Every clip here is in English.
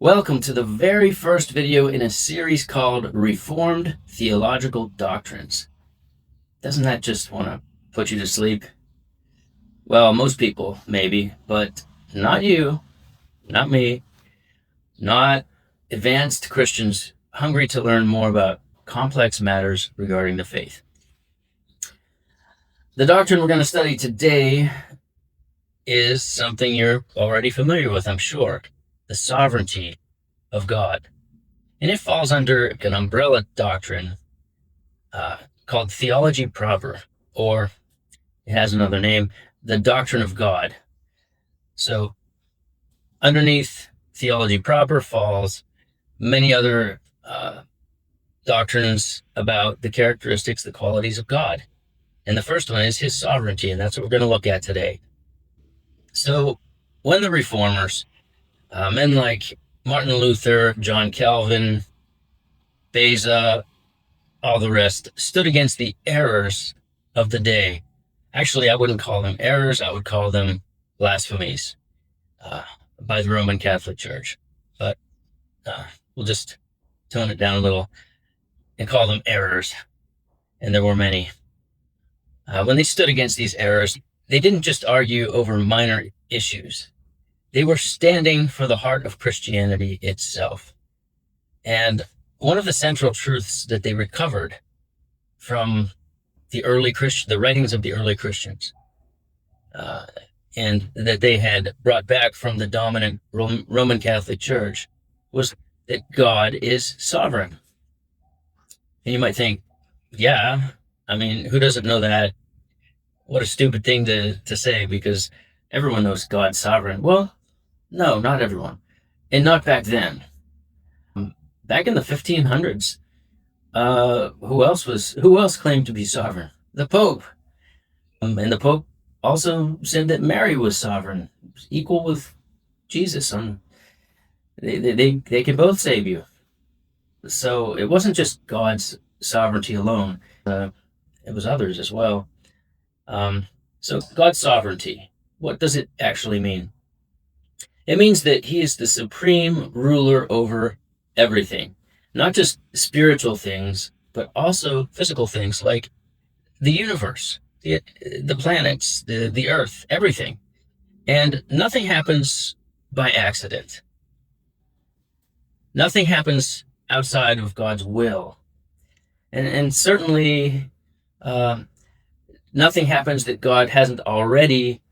Welcome to the very first video in a series called Reformed Theological Doctrines. Doesn't that just want to put you to sleep? Well, most people, maybe, but not you, not me, not advanced Christians hungry to learn more about complex matters regarding the faith. The doctrine we're going to study today is something you're already familiar with, I'm sure. The sovereignty of God. And it falls under an umbrella doctrine called Theology Proper, or it has another name, the Doctrine of God. So underneath Theology Proper falls many other doctrines about the characteristics, the qualities of God. And the first one is his sovereignty, and that's what we're going to look at today. So when the Reformers, men like Martin Luther, John Calvin, Beza, all the rest, stood against the errors of the day. Actually, I wouldn't call them errors. I would call them blasphemies by the Roman Catholic Church. But we'll just tone it down a little and call them errors. And there were many. When they stood against these errors, they didn't just argue over minor issues. They were standing for the heart of Christianity itself. And one of the central truths that they recovered from the writings of the early Christians, and that they had brought back from the dominant Roman Catholic Church, was that God is sovereign. And you might think, yeah, I mean, who doesn't know that? What a stupid thing to say, because everyone knows God's sovereign. Well, no, not everyone. And not back then. Back in the 1500s, who else claimed to be sovereign? The Pope. And the Pope also said that Mary was sovereign, equal with Jesus. They can both save you. So it wasn't just God's sovereignty alone. It was others as well. So God's sovereignty, what does it actually mean? It means that he is the supreme ruler over everything, not just spiritual things, but also physical things like the universe, the planets, the earth, everything. And nothing happens by accident. Nothing happens outside of God's will. And certainly nothing happens that God hasn't already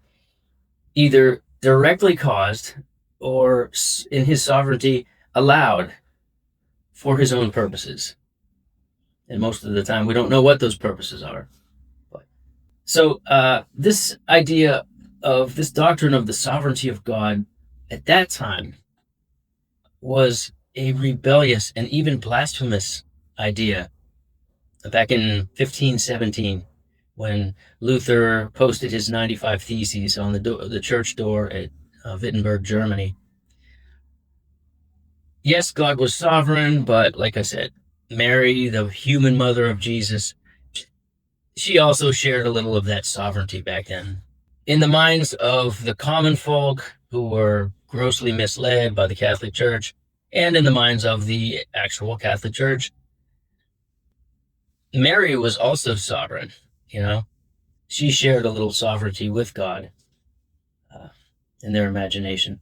either directly caused or in his sovereignty allowed for his own purposes. And most of the time we don't know what those purposes are. So this idea of this doctrine of the sovereignty of God at that time was a rebellious and even blasphemous idea back in 1517. When Luther posted his 95 Theses on the church door at Wittenberg, Germany. Yes, God was sovereign, but like I said, Mary, the human mother of Jesus, she also shared a little of that sovereignty back then. In the minds of the common folk who were grossly misled by the Catholic Church, and in the minds of the actual Catholic Church, Mary was also sovereign. She shared a little sovereignty with God in their imagination.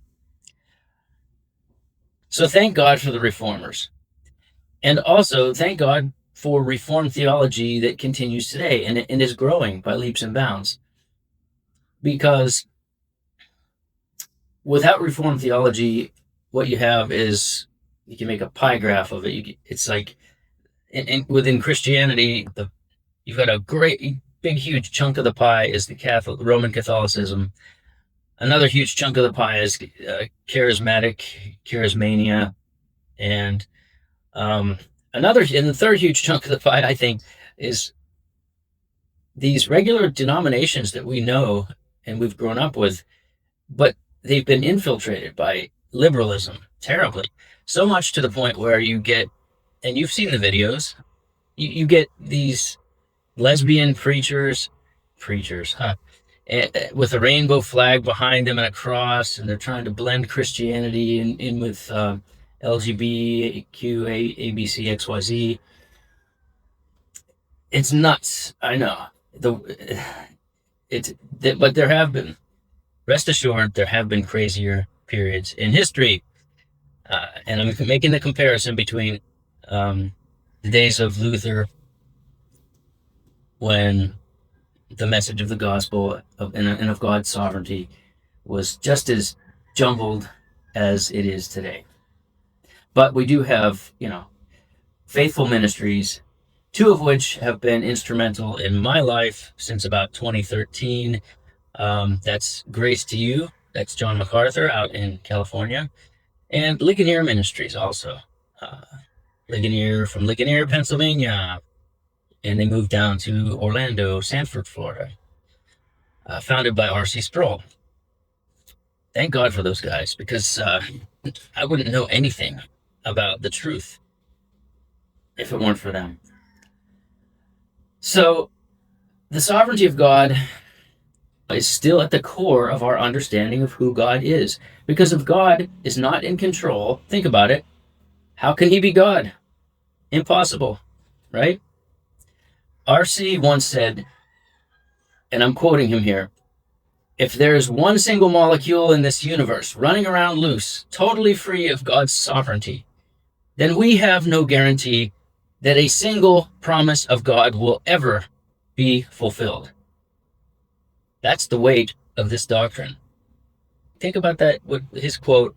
So thank God for the Reformers. And also thank God for Reformed theology that continues today and is growing by leaps and bounds. Because without Reformed theology, what you have is, you can make a pie graph of it. It's like, within Christianity, you've got a great big huge chunk of the pie is the Roman Catholicism. Another huge chunk of the pie is charismania, and the third huge chunk of the pie, I think, is these regular denominations that we know and we've grown up with, but they've been infiltrated by liberalism terribly, so much to the point where you get, and you've seen the videos, you get these lesbian preachers, with a rainbow flag behind them and a cross, and they're trying to blend Christianity in with LGBTQ, ABC, XYZ. It's nuts. I know. But there have been, rest assured, there have been crazier periods in history. And I'm making the comparison between the days of Luther, when the message of the gospel and of God's sovereignty was just as jumbled as it is today. But we do have, faithful ministries, two of which have been instrumental in my life since about 2013. That's Grace to You. That's John MacArthur out in California. And Ligonier Ministries also. Ligonier from Ligonier, Pennsylvania. And they moved down to Orlando, Sanford, Florida. Founded by R.C. Sproul. Thank God for those guys, because I wouldn't know anything about the truth if it weren't for them. So, the sovereignty of God is still at the core of our understanding of who God is. Because if God is not in control, think about it, how can he be God? Impossible, right? R.C. once said, and I'm quoting him here, if there is one single molecule in this universe running around loose, totally free of God's sovereignty, then we have no guarantee that a single promise of God will ever be fulfilled. That's the weight of this doctrine. Think about that, with his quote,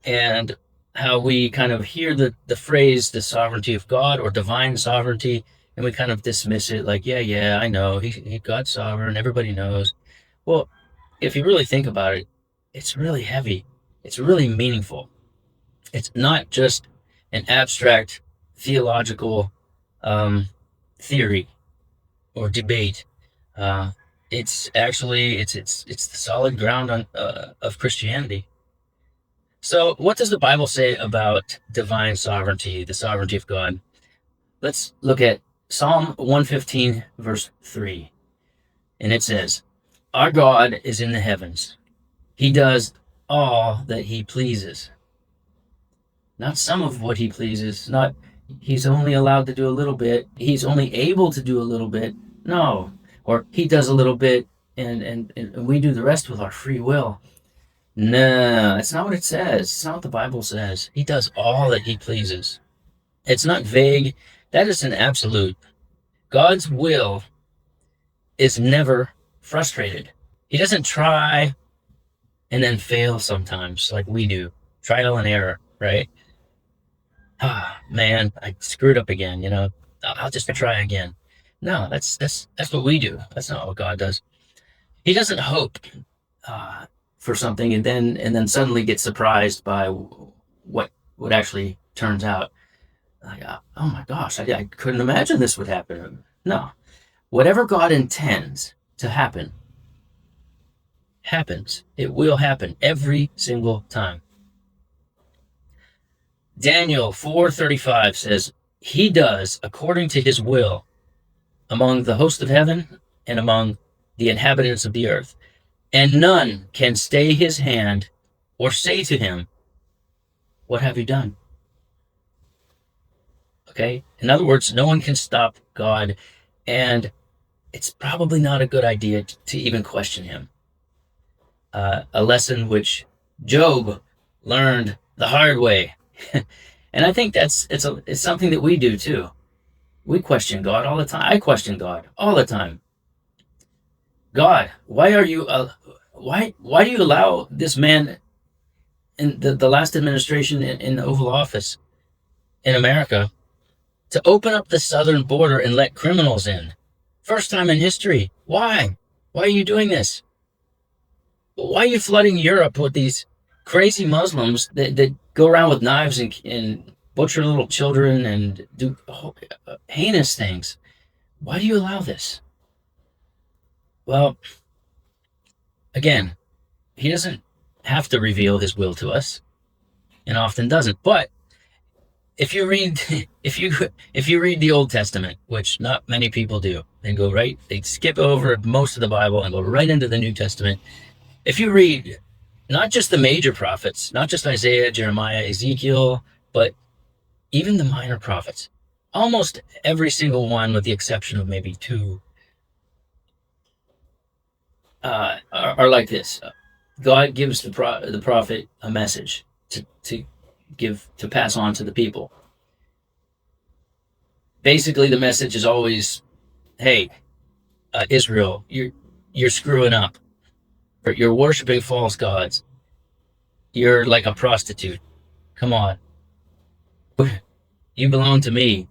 and how we kind of hear the phrase, the sovereignty of God or divine sovereignty, and we kind of dismiss it like, yeah, I know, he God's sovereign, everybody knows. Well, if you really think about it, it's really heavy. It's really meaningful. It's not just an abstract theological theory or debate. It's actually it's the solid ground of Christianity. So, what does the Bible say about divine sovereignty, the sovereignty of God? Let's look at Psalm 115, verse 3. And it says, "Our God is in the heavens. He does all that he pleases." Not some of what he pleases, not he's only allowed to do a little bit, he's only able to do a little bit. No. Or he does a little bit and we do the rest with our free will. No, that's not what it says. It's not what the Bible says. He does all that he pleases. It's not vague. That is an absolute. God's will is never frustrated. He doesn't try and then fail sometimes like we do. Trial and error, right? Man, I screwed up again, I'll just try again. No, that's what we do. That's not what God does. He doesn't hope for something and then suddenly get surprised by what actually turns out. Like, oh my gosh, I couldn't imagine this would happen. No, whatever God intends to happen happens. It will happen every single time. Daniel 4:35 says, "He does according to his will among the host of heaven and among the inhabitants of the earth, and none can stay his hand or say to him, 'What have you done?'" Okay? In other words, no one can stop God, and it's probably not a good idea to even question him. A lesson which Job learned the hard way. And I think it's something that we do too. We question God all the time. I question God all the time. God, why are you? Why do you allow this man in the last administration in the Oval Office in America to open up the southern border and let criminals in? First time in history. Why? Why are you doing this? Why are you flooding Europe with these crazy Muslims that go around with knives and butcher little children and do heinous things? Why do you allow this? Well, again, he doesn't have to reveal his will to us, and often doesn't. But if you read if you read the Old Testament, which not many people do, they skip over most of the Bible and go right into the New Testament. If you read not just the major prophets, not just Isaiah, Jeremiah, Ezekiel, but even the minor prophets, almost every single one, with the exception of maybe two, are like this. God gives the prophet a message to pass on to the people. Basically, the message is always, "Hey, Israel, you're screwing up. You're worshiping false gods. You're like a prostitute. Come on, you belong to me.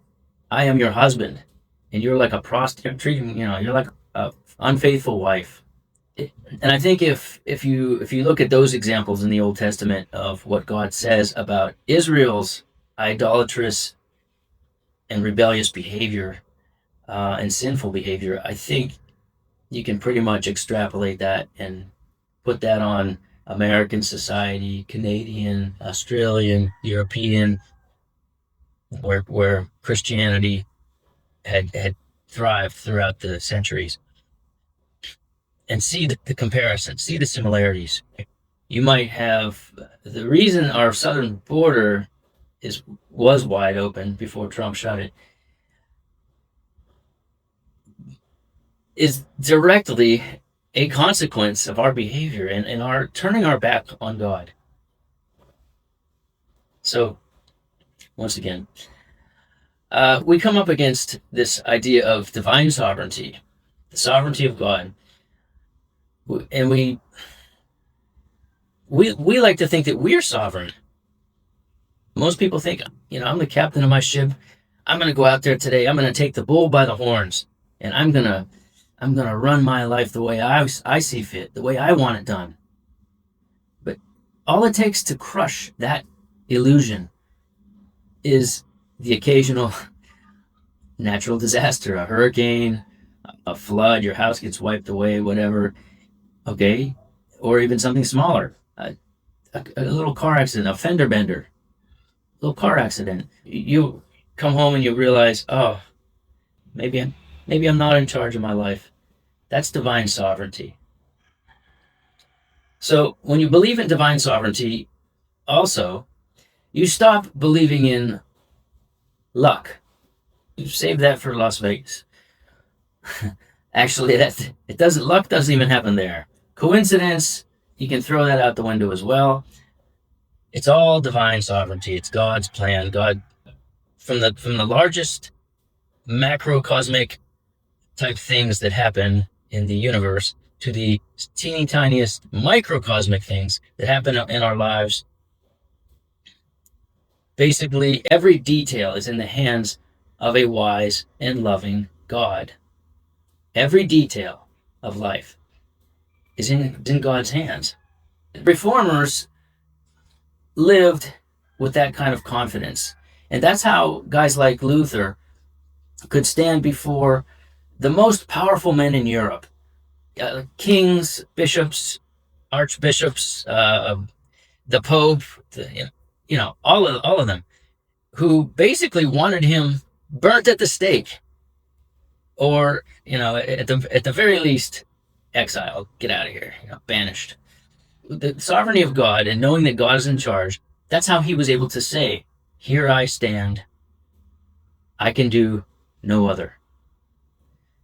I am your husband, and you're like a prostitute. You're like a unfaithful wife." And I think if you look at those examples in the Old Testament of what God says about Israel's idolatrous and rebellious behavior and sinful behavior, I think you can pretty much extrapolate that and put that on American society, Canadian, Australian, European, where Christianity had thrived throughout the centuries, and see the comparison, see the similarities. You might have the reason our southern border was wide open before Trump shut it is directly a consequence of our behavior and our turning our back on God. So, once again, we come up against this idea of divine sovereignty, the sovereignty of God, and we like to think that we're sovereign. Most people think, I'm the captain of my ship. I'm going to go out there today. I'm going to take the bull by the horns, and I'm going to run my life the way I see fit, the way I want it done. But all it takes to crush that illusion is the occasional natural disaster, a hurricane, a flood, your house gets wiped away, whatever, okay? Or even something smaller, a little car accident, a fender bender, little car accident. You come home and you realize, oh, maybe I'm not in charge of my life. That's divine sovereignty. So when you believe in divine sovereignty, also, you stop believing in luck. You save that for Las Vegas. Actually, luck doesn't even happen there. Coincidence, you can throw that out the window as well. It's all divine sovereignty. It's God's plan. God, from the largest macrocosmic type things that happen in the universe to the teeny tiniest microcosmic things that happen in our lives. Basically, every detail is in the hands of a wise and loving God. Every detail of life is in God's hands. Reformers lived with that kind of confidence. And that's how guys like Luther could stand before the most powerful men in Europe, kings, bishops, archbishops, the Pope, all of them, who basically wanted him burnt at the stake, or at the very least, exiled, get out of here, banished. The sovereignty of God and knowing that God is in charge, that's how he was able to say, "Here I stand, I can do no other,"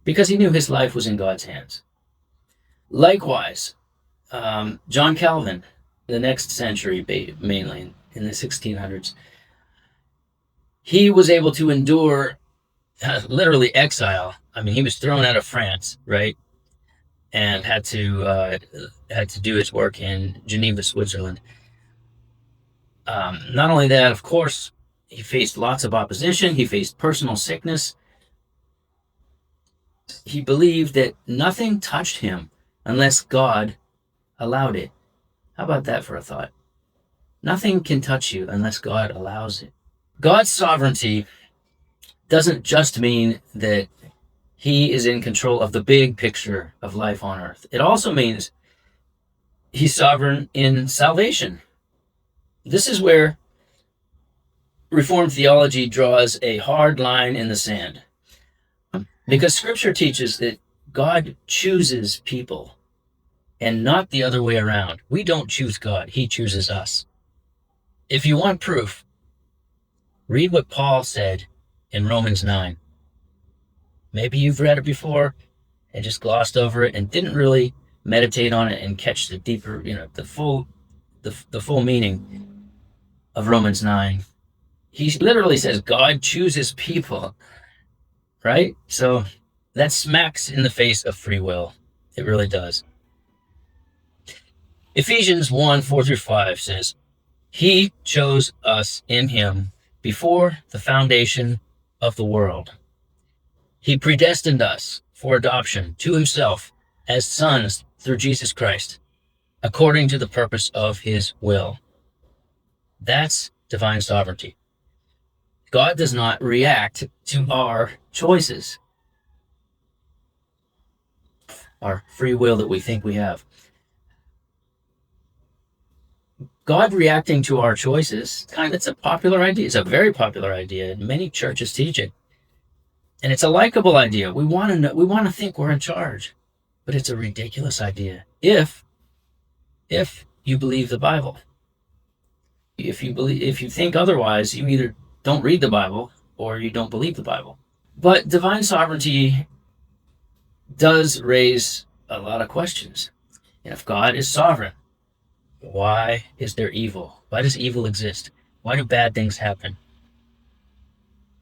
because he knew his life was in God's hands. Likewise, John Calvin, the next century, mainly in the 1600s, he was able to endure literally exile. I mean, he was thrown out of France, right, and had to do his work in Geneva, Switzerland. Not only that, of course, he faced lots of opposition. He faced personal sickness. He believed that nothing touched him unless God allowed it. How about that for a thought? Nothing can touch you unless God allows it. God's sovereignty doesn't just mean that he is in control of the big picture of life on earth. It also means he's sovereign in salvation. This is where Reformed theology draws a hard line in the sand because Scripture teaches that God chooses people and not the other way around. We don't choose God, He chooses us. If you want proof, read what Paul said in Romans 9. Maybe you've read it before and just glossed over it and didn't really meditate on it and catch the deeper, the full meaning of Romans 9. He literally says God chooses people, right? So that smacks in the face of free will. It really does. Ephesians 1:4-5 says, He chose us in Him before the foundation of the world. He predestined us for adoption to Himself as sons through Jesus Christ, according to the purpose of His will. That's divine sovereignty. God does not react to our choices, our free will that we think we have. God reacting to our choices, it's a popular idea. It's a very popular idea, and many churches teach it. And it's a likable idea. We want to think we're in charge, but it's a ridiculous idea if you believe the Bible. If you think otherwise, you either don't read the Bible or you don't believe the Bible. But divine sovereignty does raise a lot of questions. And if God is sovereign, why is there evil? Why does evil exist? Why do bad things happen?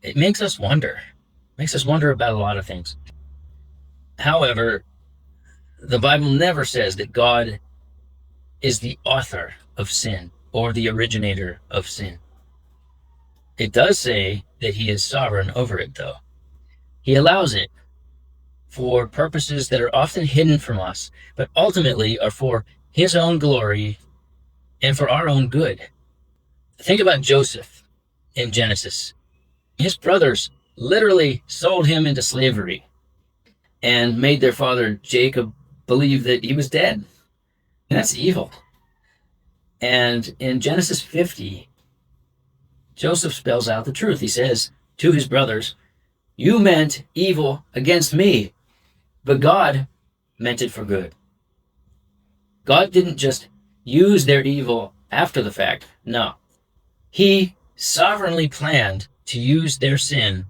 It makes us wonder. It makes us wonder about a lot of things. However, the Bible never says that God is the author of sin or the originator of sin. It does say that He is sovereign over it, though. He allows it for purposes that are often hidden from us, but ultimately are for His own glory and for our own good. Think about Joseph in Genesis. His brothers literally sold him into slavery and made their father Jacob believe that he was dead. And that's evil. And in Genesis 50, Joseph spells out the truth. He says to his brothers, "You meant evil against me, but God meant it for good." God didn't just use their evil after the fact. No. He sovereignly planned to use their sin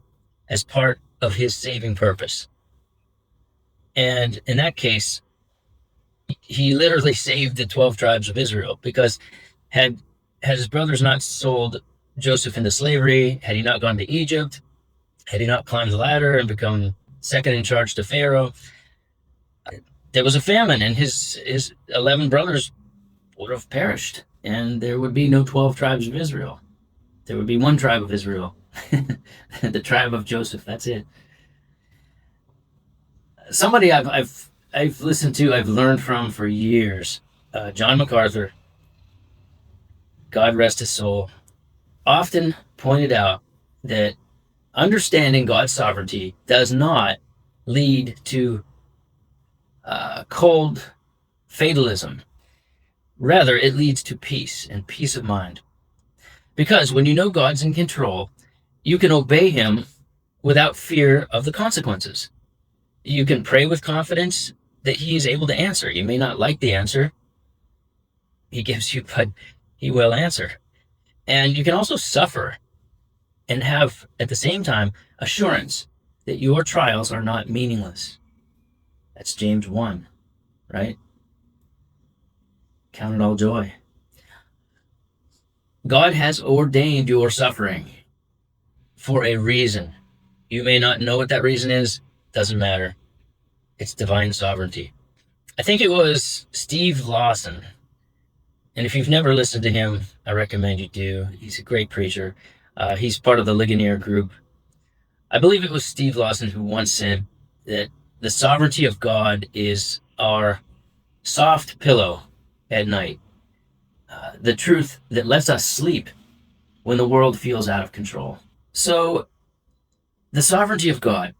as part of His saving purpose. And in that case, He literally saved the 12 tribes of Israel, because had his brothers not sold Joseph into slavery, had he not gone to Egypt, had he not climbed the ladder and become second in charge to Pharaoh, there was a famine and his 11 brothers would have perished, and there would be no 12 tribes of Israel. There would be one tribe of Israel, the tribe of Joseph. That's it. Somebody I've listened to, I've learned from for years, John MacArthur, God rest his soul, often pointed out that understanding God's sovereignty does not lead to cold fatalism. Rather, it leads to peace and peace of mind. Because when you know God's in control, you can obey Him without fear of the consequences. You can pray with confidence that He is able to answer. You may not like the answer He gives you, but He will answer. And you can also suffer and have, at the same time, assurance that your trials are not meaningless. That's James 1, right? Count it all joy. God has ordained your suffering for a reason. You may not know what that reason is. Doesn't matter. It's divine sovereignty. I think it was Steve Lawson. And if you've never listened to him, I recommend you do. He's a great preacher. He's part of the Ligonier group. I believe it was Steve Lawson who once said that the sovereignty of God is our soft pillow at night. The truth that lets us sleep when the world feels out of control. So, the sovereignty of God,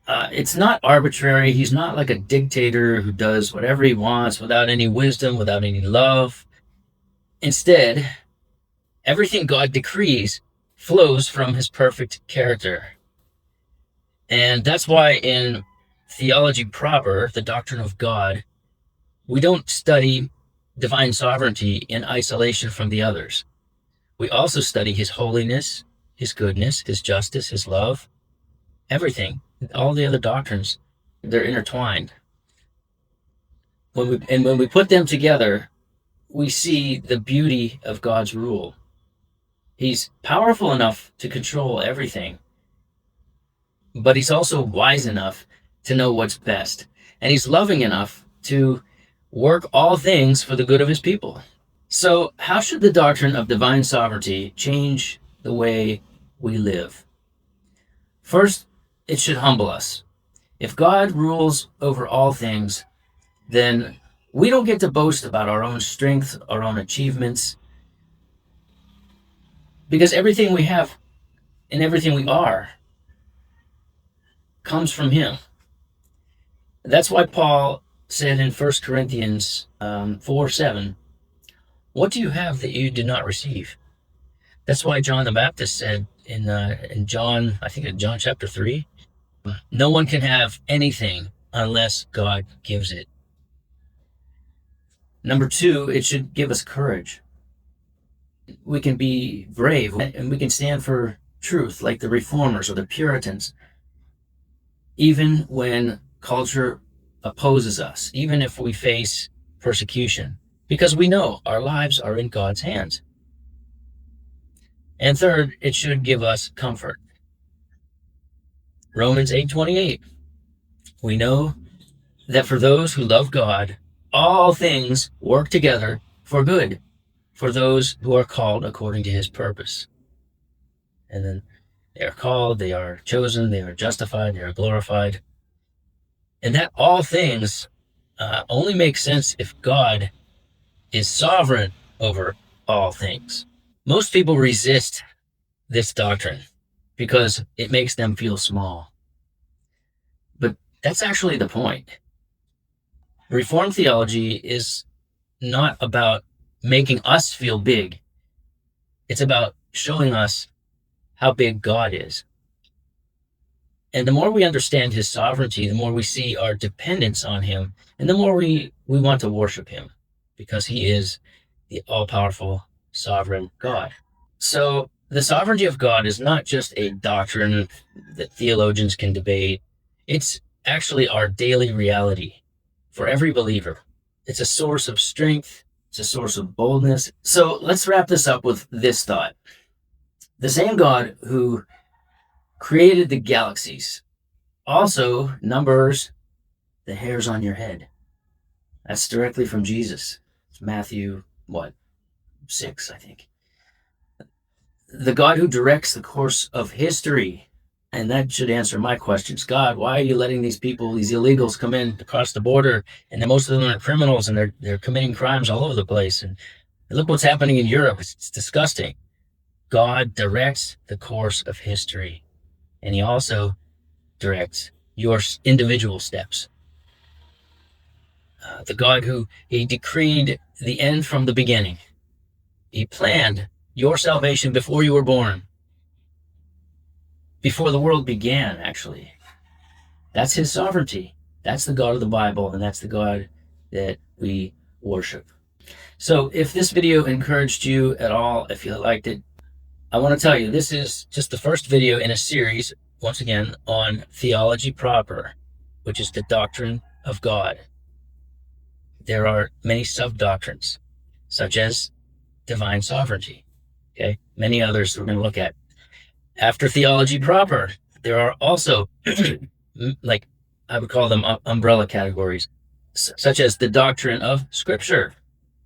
it's not arbitrary. He's not like a dictator who does whatever he wants without any wisdom, without any love. Instead, Everything God decrees flows from his perfect character. And that's why in Theology Proper, the Doctrine of God, we don't study divine sovereignty in isolation from the others. We also study his holiness, his goodness, his justice, his love, everything. All the other doctrines, they're intertwined. When we put them together, we see the beauty of God's rule. He's powerful enough to control everything, but he's also wise enough to know what's best. And he's loving enough to work all things for the good of his people. So how should the doctrine of divine sovereignty change the way we live? First, it should humble us. If God rules over all things, then we don't get to boast about our own strength, our own achievements, because everything we have and everything we are comes from him. That's why Paul said in 1 Corinthians 4:7, "What do you have that you did not receive?" That's why John the Baptist said in John, I think in John chapter 3, no one can have anything unless God gives it. Number two, it should give us courage. We can be brave and we can stand for truth like the Reformers or the Puritans, even when culture opposes us, even if we face persecution, because we know our lives are in God's hands. And third, it should give us comfort. Romans 8:28, we know that for those who love God, all things work together for good, for those who are called according to his purpose. And then they are called, they are chosen, they are justified, they are glorified. And that all things only makes sense if God is sovereign over all things. Most people resist this doctrine because it makes them feel small. But that's actually the point. Reformed theology is not about making us feel big. It's about showing us how big God is. And the more we understand his sovereignty, the more we see our dependence on him, and the more we want to worship him, because he is the all-powerful, sovereign God. So the sovereignty of God is not just a doctrine that theologians can debate. It's actually our daily reality for every believer. It's a source of strength. It's a source of boldness. So let's wrap this up with this thought. The same God who created the galaxies also numbers the hairs on your head. That's directly from Jesus. It's Matthew, 6, I think. The God who directs the course of history. And that should answer my questions. God, why are you letting these people, these illegals, come in across the border? And then most of them are criminals, and they're committing crimes all over the place. And look what's happening in Europe. It's disgusting. God directs the course of history. And he also directs your individual steps. The God who he decreed the end from the beginning. He planned your salvation before you were born. Before the world began, actually. That's his sovereignty. That's the God of the Bible, and that's the God that we worship. So if this video encouraged you at all, if you liked it, I want to tell you, this is just the first video in a series, once again, on Theology Proper, which is the doctrine of God. There are many sub-doctrines, such as divine sovereignty. Okay, many others we're going to look at. After Theology Proper, there are also, like I would call them umbrella categories, such as the doctrine of Scripture,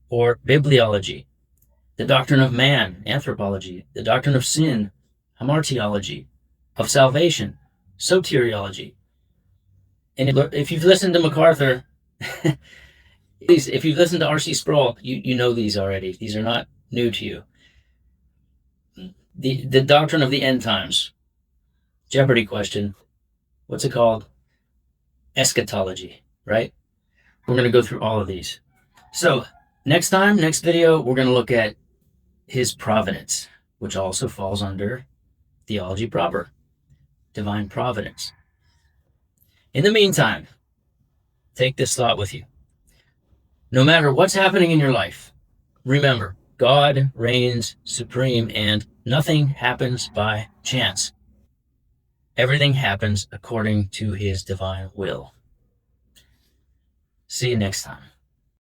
or bibliology, the doctrine of man, anthropology, the doctrine of sin, hamartiology, of salvation, soteriology. And if you've listened to MacArthur, if you've listened to R.C. Sproul, you know these already. These are not new to you. The doctrine of the end times. Jeopardy question. What's it called? Eschatology, right? We're going to go through all of these. So next video, we're going to look at his providence, which also falls under Theology Proper, divine providence. In the meantime, take this thought with you. No matter what's happening in your life, remember, God reigns supreme and nothing happens by chance. Everything happens according to his divine will. See you next time.